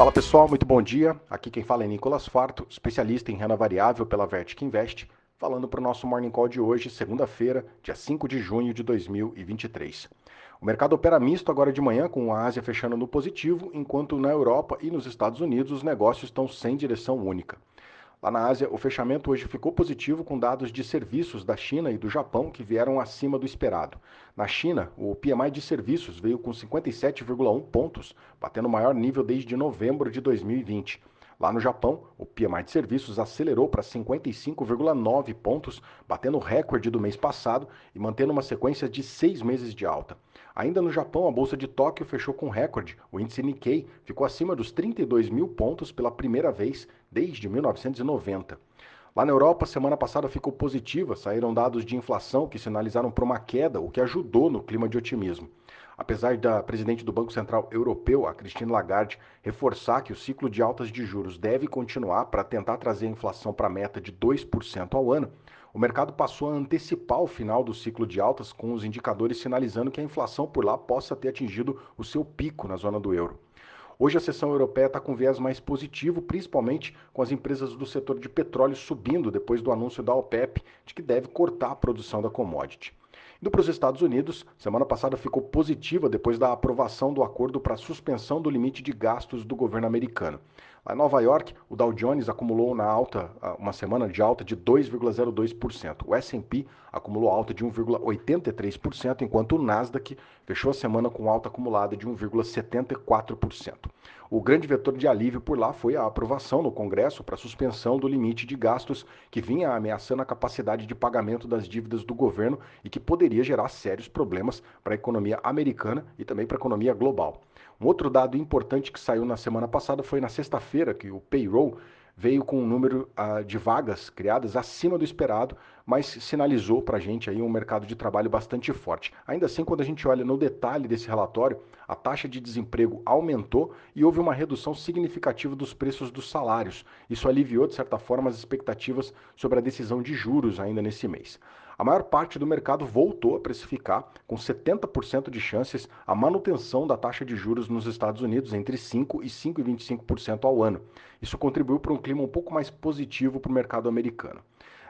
Fala pessoal, muito bom dia. Aqui quem fala é Nicolas Farto, especialista em renda variável pela Vertic Invest, falando para o nosso Morning Call de hoje, segunda-feira, dia 5 de junho de 2023. O mercado opera misto agora de manhã, com a Ásia fechando no positivo, enquanto na Europa e nos Estados Unidos os negócios estão sem direção única. Lá na Ásia, o fechamento hoje ficou positivo com dados de serviços da China e do Japão que vieram acima do esperado. Na China, o PMI de serviços veio com 57,1 pontos, batendo o maior nível desde novembro de 2020. Lá no Japão, o PMI de serviços acelerou para 55,9 pontos, batendo o recorde do mês passado e mantendo uma sequência de 6 meses de alta. Ainda no Japão, a Bolsa de Tóquio fechou com recorde. O índice Nikkei ficou acima dos 32 mil pontos pela primeira vez desde 1990. Lá na Europa, semana passada ficou positiva, saíram dados de inflação que sinalizaram para uma queda, o que ajudou no clima de otimismo. Apesar da presidente do Banco Central Europeu, a Christine Lagarde, reforçar que o ciclo de altas de juros deve continuar para tentar trazer a inflação para a meta de 2% ao ano, o mercado passou a antecipar o final do ciclo de altas, com os indicadores sinalizando que a inflação por lá possa ter atingido o seu pico na zona do euro. Hoje a sessão europeia está com viés mais positivo, principalmente com as empresas do setor de petróleo subindo depois do anúncio da OPEP de que deve cortar a produção da commodity. Indo para os Estados Unidos, semana passada ficou positiva depois da aprovação do acordo para a suspensão do limite de gastos do governo americano. Lá em Nova York, o Dow Jones acumulou na alta uma semana de alta de 2,02%. O S&P acumulou alta de 1,83%, enquanto o Nasdaq fechou a semana com alta acumulada de 1,74%. O grande vetor de alívio por lá foi a aprovação no Congresso para a suspensão do limite de gastos que vinha ameaçando a capacidade de pagamento das dívidas do governo e que poderia gerar sérios problemas para a economia americana e também para a economia global. Um outro dado importante que saiu na semana passada foi na sexta-feira, que o payroll veio com um número de vagas criadas acima do esperado, mas sinalizou para a gente aí um mercado de trabalho bastante forte. Ainda assim, quando a gente olha no detalhe desse relatório, a taxa de desemprego aumentou e houve uma redução significativa dos preços dos salários. Isso aliviou, de certa forma, as expectativas sobre a decisão de juros ainda nesse mês. A maior parte do mercado voltou a precificar, com 70% de chances, a manutenção da taxa de juros nos Estados Unidos entre 5% e 5,25% ao ano. Isso contribuiu para um clima um pouco mais positivo para o mercado americano.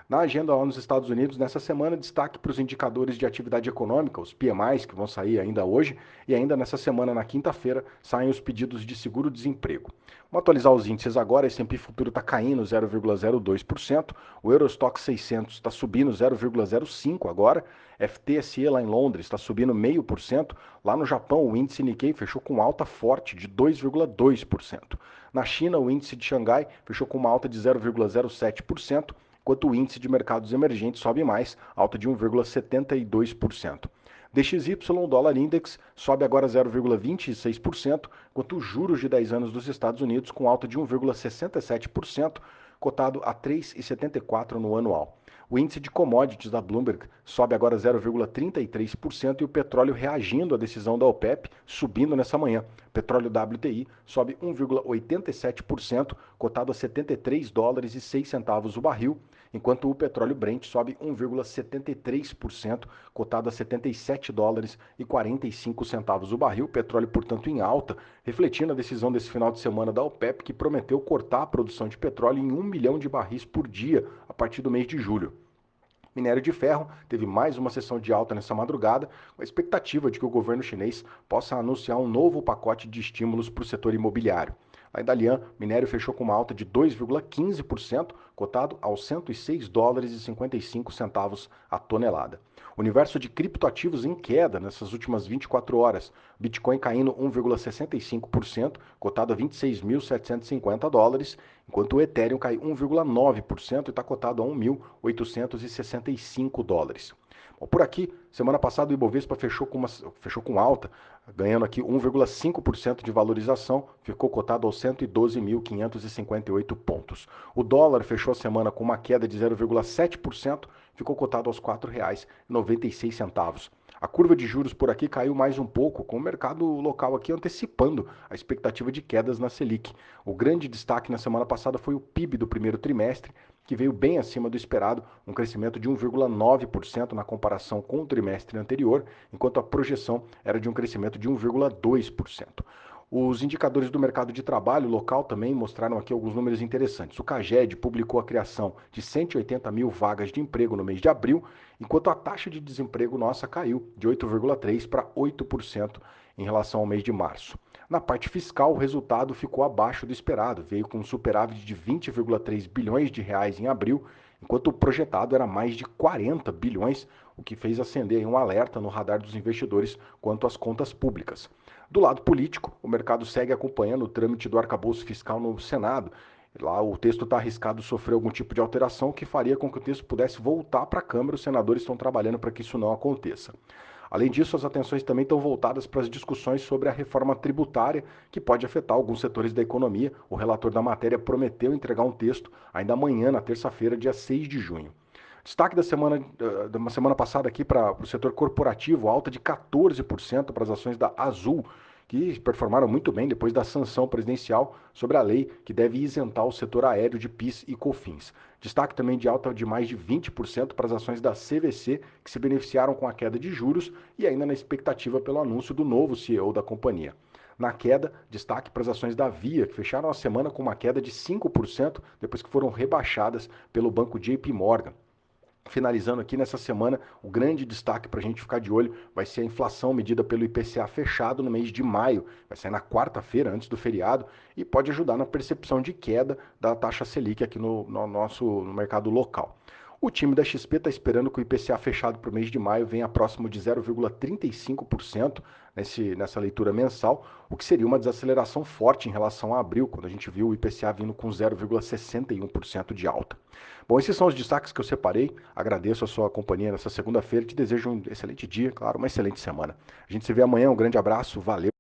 Na agenda lá nos Estados Unidos, nessa semana, destaque para os indicadores de atividade econômica, os PMIs, que vão sair ainda hoje, e ainda nessa semana, na quinta-feira, saem os pedidos de seguro-desemprego. Vamos atualizar os índices agora, S&P Futuro está caindo 0,02%, o Eurostock 600 está subindo 0,05% agora, FTSE lá em Londres está subindo 0,5%, lá no Japão o índice Nikkei fechou com alta forte de 2,2%. Na China, o índice de Xangai fechou com uma alta de 0,07%, enquanto o índice de mercados emergentes sobe mais, alta de 1,72%. DXY, dólar index, sobe agora 0,26%, enquanto os juros de 10 anos dos Estados Unidos com alta de 1,67%, cotado a 3,74% no anual. O índice de commodities da Bloomberg sobe agora 0,33% e o petróleo reagindo à decisão da OPEP, subindo nessa manhã. Petróleo WTI sobe 1,87%, cotado a 73 dólares e 6 centavos o barril, enquanto o petróleo Brent sobe 1,73%, cotado a 77 dólares e 45 centavos o barril. Petróleo, portanto, em alta, refletindo a decisão desse final de semana da OPEP, que prometeu cortar a produção de petróleo em 1 milhão de barris por dia a partir do mês de julho. Minério de ferro teve mais uma sessão de alta nessa madrugada, com a expectativa de que o governo chinês possa anunciar um novo pacote de estímulos para o setor imobiliário. Lá em Dalian, minério fechou com uma alta de 2,15%, cotado aos 106 dólares e 55 centavos a tonelada. Universo de criptoativos em queda nessas últimas 24 horas. Bitcoin caindo 1,65%, cotado a 26.750 dólares, enquanto o Ethereum cai 1,9% e está cotado a 1.865 dólares. Bom, por aqui, semana passada o Ibovespa fechou com alta, ganhando aqui 1,5% de valorização, ficou cotado aos 112.558 pontos. O dólar fechou a semana com uma queda de 0,7%, ficou cotado aos R$ 4,96. A curva de juros por aqui caiu mais um pouco, com o mercado local aqui antecipando a expectativa de quedas na Selic. O grande destaque na semana passada foi o PIB do primeiro trimestre, que veio bem acima do esperado, um crescimento de 1,9% na comparação com o trimestre anterior, enquanto a projeção era de um crescimento de 1,2%. Os indicadores do mercado de trabalho local também mostraram aqui alguns números interessantes. O CAGED publicou a criação de 180 mil vagas de emprego no mês de abril, enquanto a taxa de desemprego nossa caiu de 8,3% para 8% em relação ao mês de março. Na parte fiscal, o resultado ficou abaixo do esperado, veio com um superávit de 20,3 bilhões de reais em abril, enquanto o projetado era mais de 40 bilhões, o que fez acender um alerta no radar dos investidores quanto às contas públicas. Do lado político, o mercado segue acompanhando o trâmite do arcabouço fiscal no Senado. Lá o texto está arriscado sofrer algum tipo de alteração que faria com que o texto pudesse voltar para a Câmara. Os senadores estão trabalhando para que isso não aconteça. Além disso, as atenções também estão voltadas para as discussões sobre a reforma tributária, que pode afetar alguns setores da economia. O relator da matéria prometeu entregar um texto ainda amanhã, na terça-feira, dia 6 de junho. Destaque da semana passada aqui para o setor corporativo, alta de 14% para as ações da Azul, que performaram muito bem depois da sanção presidencial sobre a lei que deve isentar o setor aéreo de PIS e COFINS. Destaque também de alta de mais de 20% para as ações da CVC, que se beneficiaram com a queda de juros e ainda na expectativa pelo anúncio do novo CEO da companhia. Na queda, destaque para as ações da Via, que fecharam a semana com uma queda de 5% depois que foram rebaixadas pelo banco JP Morgan. Finalizando aqui nessa semana, o grande destaque para a gente ficar de olho vai ser a inflação medida pelo IPCA fechado no mês de maio. Vai sair na quarta-feira, antes do feriado, e pode ajudar na percepção de queda da taxa Selic aqui no mercado local. O time da XP está esperando que o IPCA fechado para o mês de maio venha próximo de 0,35% nessa leitura mensal, o que seria uma desaceleração forte em relação a abril, quando a gente viu o IPCA vindo com 0,61% de alta. Bom, esses são os destaques que eu separei. Agradeço a sua companhia nessa segunda-feira. Te desejo um excelente dia, claro, uma excelente semana. A gente se vê amanhã. Um grande abraço, valeu.